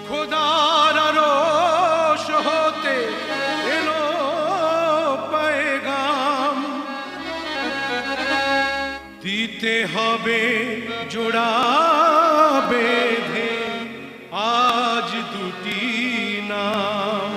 খোদার আরশ হতে এলো পেগাম, দিতে হবে জোড়া বেঁধে আজ দুটি নাম।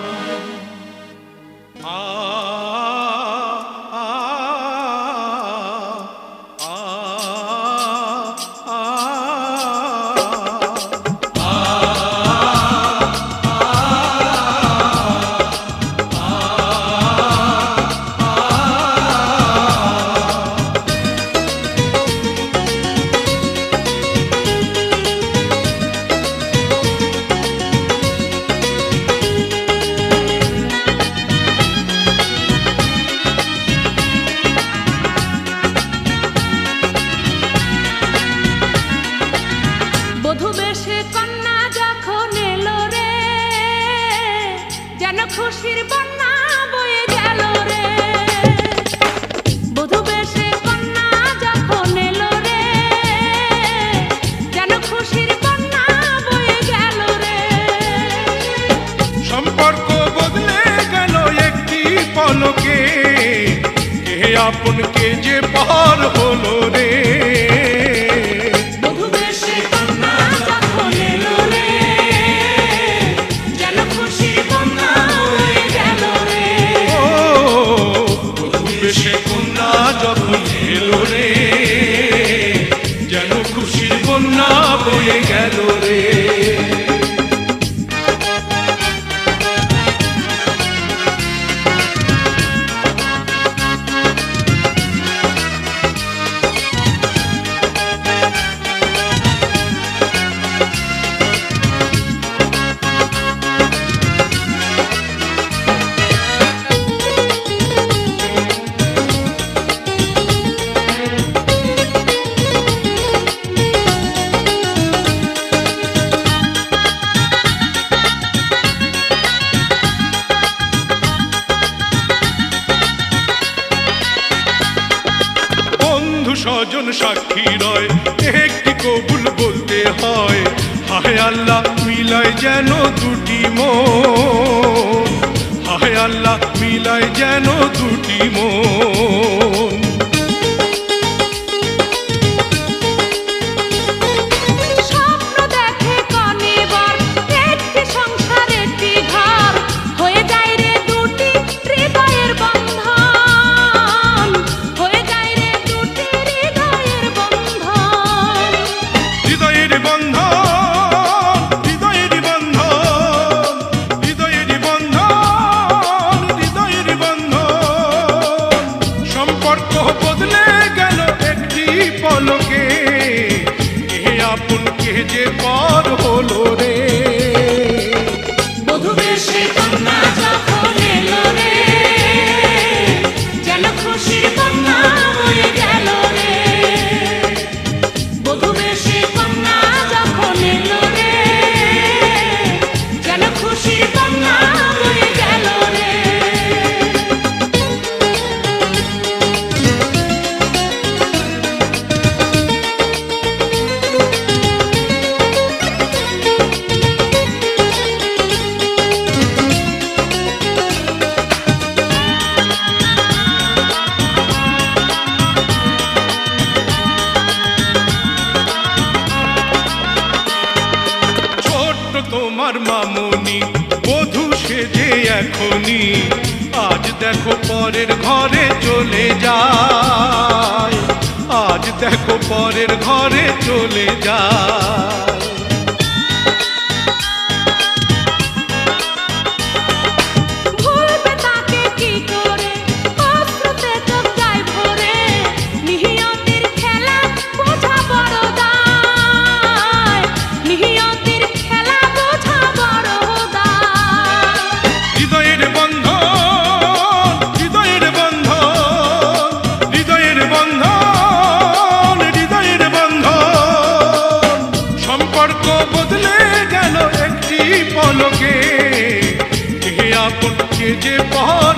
খুশির বন্যা বয়ে গেল রে, বধূ বেশে কন্যা যখন এলো রে, যেন খুশির বন্যা বয়ে গেল রে। সম্পর্ক বদলে গেল একটি পলকে, কে আপন কে যে পর হলো রে। সে কন্যা যখন এলো রে, যেন খুশির বন্যা বয়ে গেল রে। স্বজন সাক্ষী রয়, একটি কবুল বলতে হয়। হায় আল্লাহ মিলায় যেন দুটি মন, হায় আল্লাহ মিলায় যেন দুটি মন। যে পর হলো রে, বধূ বেশে কন্যা যখন এলো রে, যেন খুশির বন্যা বয়ে গেল রে। বধূ বেশে কন্যা যখন এলো রে, যেন খুশির বন্যা বয়ে গেল রে। তোমার মামনি বধূ সেজে এখনি, আজ দেখো পরের ঘরে চলে যায়, আজ দেখো পরের ঘরে চলে যায়। পলকে কে আপন কে যে পর